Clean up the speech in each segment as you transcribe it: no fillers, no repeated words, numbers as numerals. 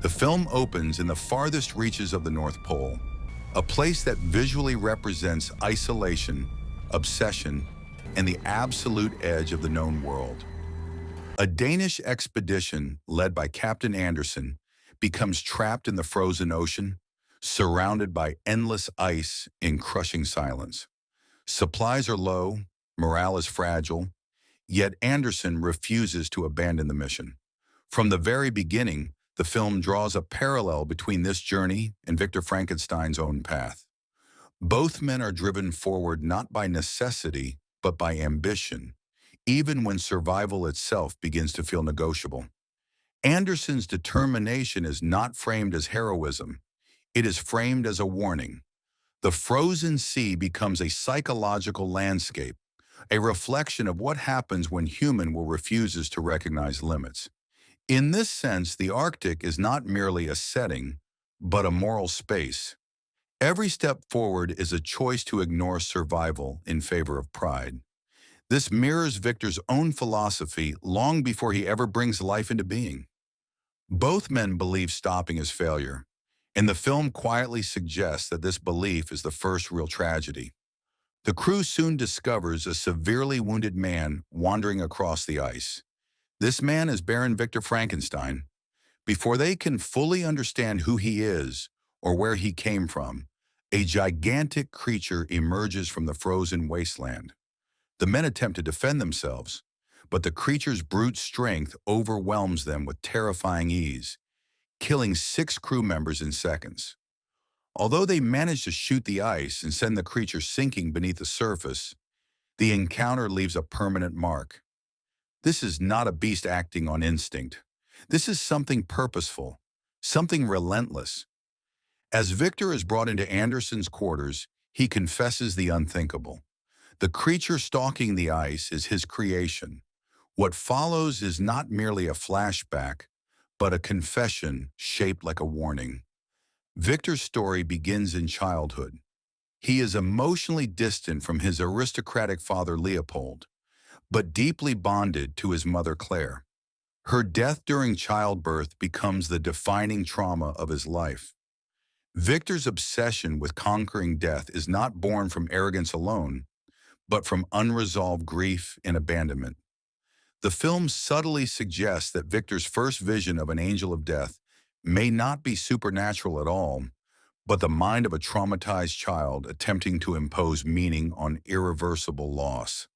The film opens in the farthest reaches of the North Pole, a place that visually represents isolation, obsession, and the absolute edge of the known world. A Danish expedition led by Captain Andersen becomes trapped in the frozen ocean, surrounded by endless ice in crushing silence. Supplies are low, morale is fragile, yet Andersen refuses to abandon the mission. From the very beginning, the film draws a parallel between this journey and Victor Frankenstein's own path. Both men are driven forward not by necessity, but by ambition, even when survival itself begins to feel negotiable. Andersen's determination is not framed as heroism. It is framed as a warning. The frozen sea becomes a psychological landscape, a reflection of what happens when human will refuses to recognize limits. In this sense, the Arctic is not merely a setting, but a moral space. Every step forward is a choice to ignore survival in favor of pride. This mirrors Victor's own philosophy long before he ever brings life into being. Both men believe stopping is failure, and the film quietly suggests that this belief is the first real tragedy. The crew soon discovers a severely wounded man wandering across the ice. This man is Baron Victor Frankenstein. Before they can fully understand who he is or where he came from, a gigantic creature emerges from the frozen wasteland. The men attempt to defend themselves, but the creature's brute strength overwhelms them with terrifying ease, killing 6 crew members in seconds. Although they manage to shoot the ice and send the creature sinking beneath the surface, the encounter leaves a permanent mark. This is not a beast acting on instinct. This is something purposeful, something relentless. As Victor is brought into Andersen's quarters, he confesses the unthinkable. The creature stalking the ice is his creation. What follows is not merely a flashback, but a confession shaped like a warning. Victor's story begins in childhood. He is emotionally distant from his aristocratic father Leopold, but deeply bonded to his mother Claire. Her death during childbirth becomes the defining trauma of his life. Victor's obsession with conquering death is not born from arrogance alone, but from unresolved grief and abandonment. The film subtly suggests that Victor's first vision of an angel of death may not be supernatural at all, but the mind of a traumatized child attempting to impose meaning on irreversible loss.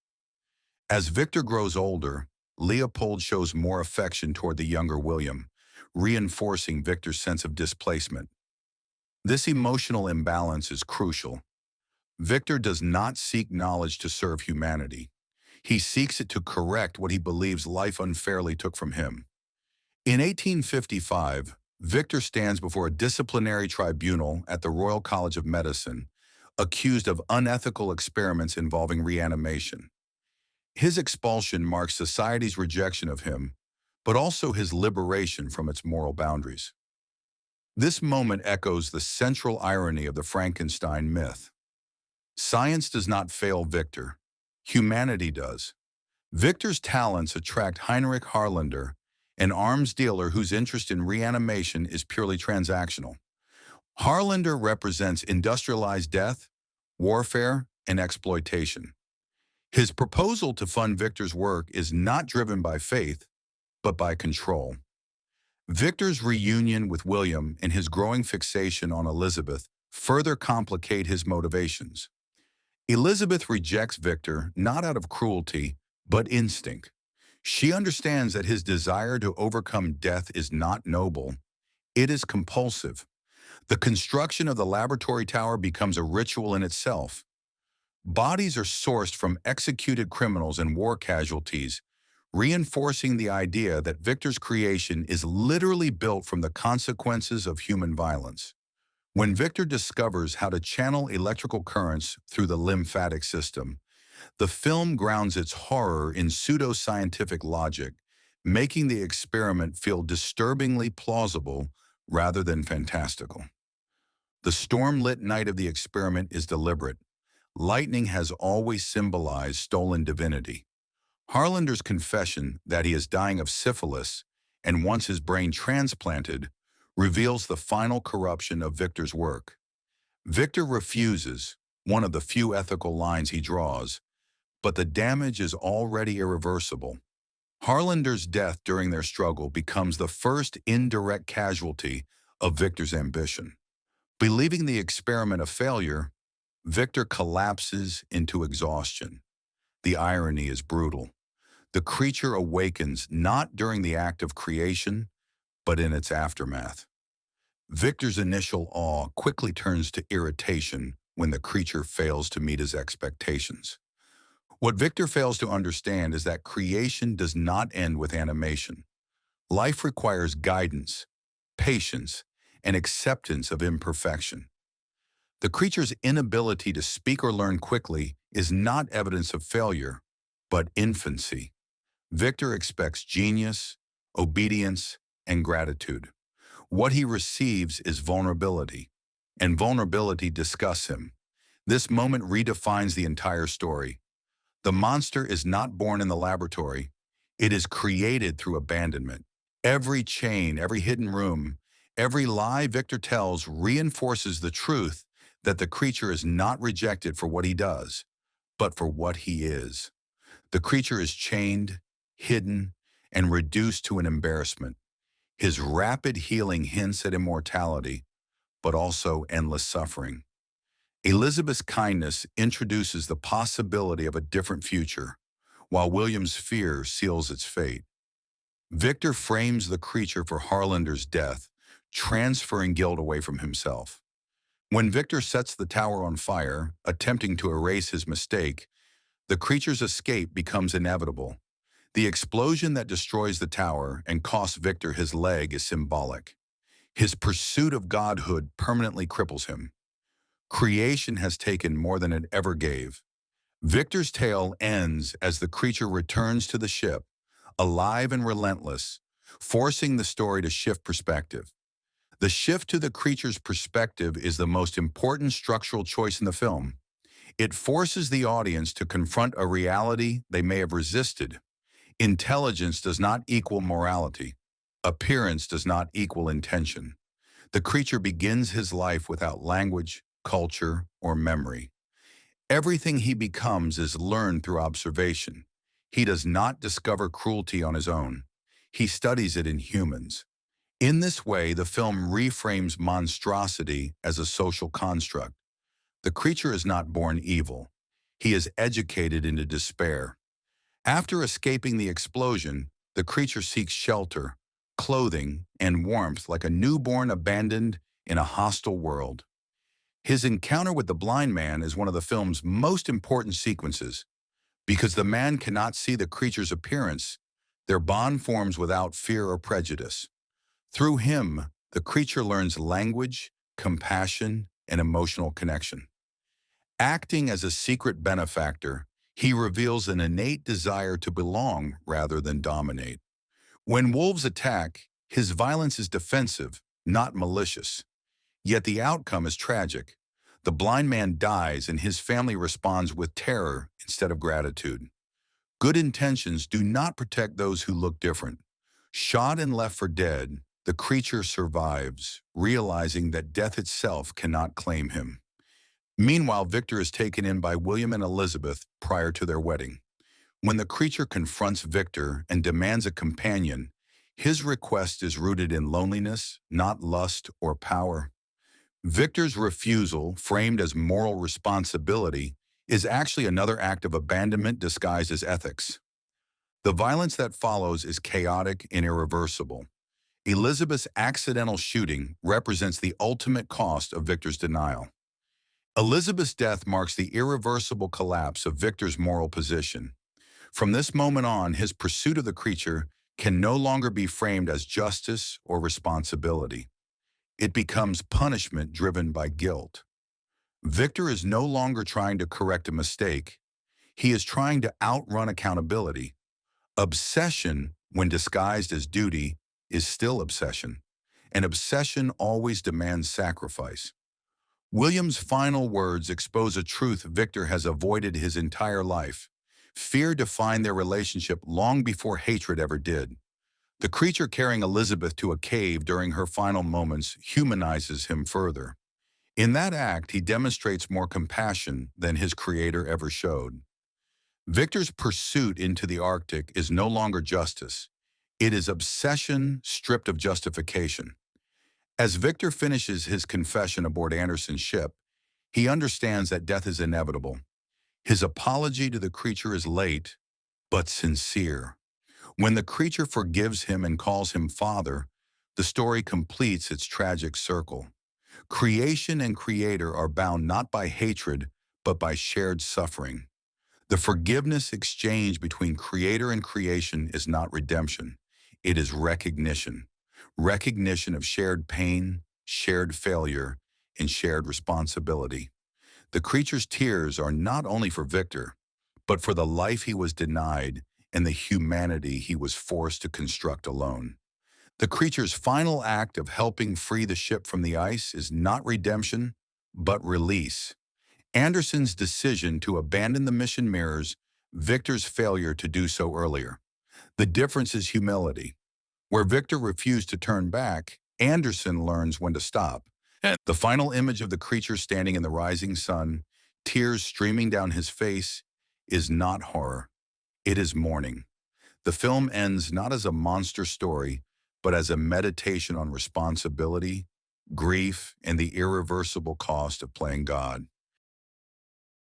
As Victor grows older, Leopold shows more affection toward the younger William, reinforcing Victor's sense of displacement. This emotional imbalance is crucial. Victor does not seek knowledge to serve humanity. He seeks it to correct what he believes life unfairly took from him. In 1855, Victor stands before a disciplinary tribunal at the Royal College of Medicine, accused of unethical experiments involving reanimation. His expulsion marks society's rejection of him, but also his liberation from its moral boundaries. This moment echoes the central irony of the Frankenstein myth. Science does not fail Victor. Humanity does. Victor's talents attract Heinrich Harlander, an arms dealer whose interest in reanimation is purely transactional. Harlander represents industrialized death, warfare, and exploitation. His proposal to fund Victor's work is not driven by faith, but by control. Victor's reunion with William and his growing fixation on Elizabeth further complicate his motivations. Elizabeth rejects Victor not out of cruelty, but instinct. She understands that his desire to overcome death is not noble, it is compulsive. The construction of the laboratory tower becomes a ritual in itself. Bodies are sourced from executed criminals and war casualties, reinforcing the idea that Victor's creation is literally built from the consequences of human violence. When Victor discovers how to channel electrical currents through the lymphatic system, the film grounds its horror in pseudo-scientific logic, making the experiment feel disturbingly plausible rather than fantastical. The storm-lit night of the experiment is deliberate. Lightning has always symbolized stolen divinity. Harlander's confession that he is dying of syphilis and wants his brain transplanted reveals the final corruption of Victor's work. Victor refuses, one of the few ethical lines he draws, but the damage is already irreversible. Harlander's death during their struggle becomes the first indirect casualty of Victor's ambition. Believing the experiment a failure, Victor collapses into exhaustion. The irony is brutal. The creature awakens not during the act of creation, but in its aftermath. Victor's initial awe quickly turns to irritation when the creature fails to meet his expectations. What Victor fails to understand is that creation does not end with animation. Life requires guidance, patience, and acceptance of imperfection. The creature's inability to speak or learn quickly is not evidence of failure, but infancy. Victor expects genius, obedience, and gratitude. What he receives is vulnerability, and vulnerability disgusts him. This moment redefines the entire story. The monster is not born in the laboratory. It is created through abandonment. Every chain, every hidden room, every lie Victor tells reinforces the truth that the creature is not rejected for what he does, but for what he is. The creature is chained, hidden, and reduced to an embarrassment. His rapid healing hints at immortality, but also endless suffering. Elizabeth's kindness introduces the possibility of a different future, while William's fear seals its fate. Victor frames the creature for Harlander's death, transferring guilt away from himself. When Victor sets the tower on fire, attempting to erase his mistake, the creature's escape becomes inevitable. The explosion that destroys the tower and costs Victor his leg is symbolic. His pursuit of godhood permanently cripples him. Creation has taken more than it ever gave. Victor's tale ends as the creature returns to the ship, alive and relentless, forcing the story to shift perspective. The shift to the creature's perspective is the most important structural choice in the film. It forces the audience to confront a reality they may have resisted. Intelligence does not equal morality. Appearance does not equal intention. The creature begins his life without language, culture, or memory. Everything he becomes is learned through observation. He does not discover cruelty on his own. He studies it in humans. In this way, the film reframes monstrosity as a social construct. The creature is not born evil. He is educated into despair. After escaping the explosion, the creature seeks shelter, clothing, and warmth like a newborn abandoned in a hostile world. His encounter with the blind man is one of the film's most important sequences. Because the man cannot see the creature's appearance, their bond forms without fear or prejudice. Through him, the creature learns language, compassion, and emotional connection. Acting as a secret benefactor, he reveals an innate desire to belong rather than dominate. When wolves attack, his violence is defensive, not malicious. Yet the outcome is tragic. The blind man dies and his family responds with terror instead of gratitude. Good intentions do not protect those who look different. Shot and left for dead, the creature survives, realizing that death itself cannot claim him. Meanwhile, Victor is taken in by William and Elizabeth prior to their wedding. When the creature confronts Victor and demands a companion, his request is rooted in loneliness, not lust or power. Victor's refusal, framed as moral responsibility, is actually another act of abandonment disguised as ethics. The violence that follows is chaotic and irreversible. Elizabeth's accidental shooting represents the ultimate cost of Victor's denial. Elizabeth's death marks the irreversible collapse of Victor's moral position. From this moment on, his pursuit of the creature can no longer be framed as justice or responsibility. It becomes punishment driven by guilt. Victor is no longer trying to correct a mistake. He is trying to outrun accountability. Obsession, when disguised as duty, is still obsession, and obsession always demands sacrifice. William's final words expose a truth Victor has avoided his entire life. Fear defined their relationship long before hatred ever did. The creature carrying Elizabeth to a cave during her final moments humanizes him further. In that act, he demonstrates more compassion than his creator ever showed. Victor's pursuit into the Arctic is no longer justice. It is obsession stripped of justification. As Victor finishes his confession aboard Anderson's ship, he understands that death is inevitable. His apology to the creature is late, but sincere. When the creature forgives him and calls him father, the story completes its tragic circle. Creation and creator are bound not by hatred, but by shared suffering. The forgiveness exchange between creator and creation is not redemption. It is recognition. Recognition of shared pain, shared failure, and shared responsibility. The creature's tears are not only for Victor, but for the life he was denied and the humanity he was forced to construct alone. The creature's final act of helping free the ship from the ice is not redemption, but release. Anderson's decision to abandon the mission mirrors Victor's failure to do so earlier. The difference is humility. Where Victor refused to turn back, Anderson learns when to stop. The final image of the creature standing in the rising sun, tears streaming down his face, is not horror. It is mourning. The film ends not as a monster story, but as a meditation on responsibility, grief, and the irreversible cost of playing God.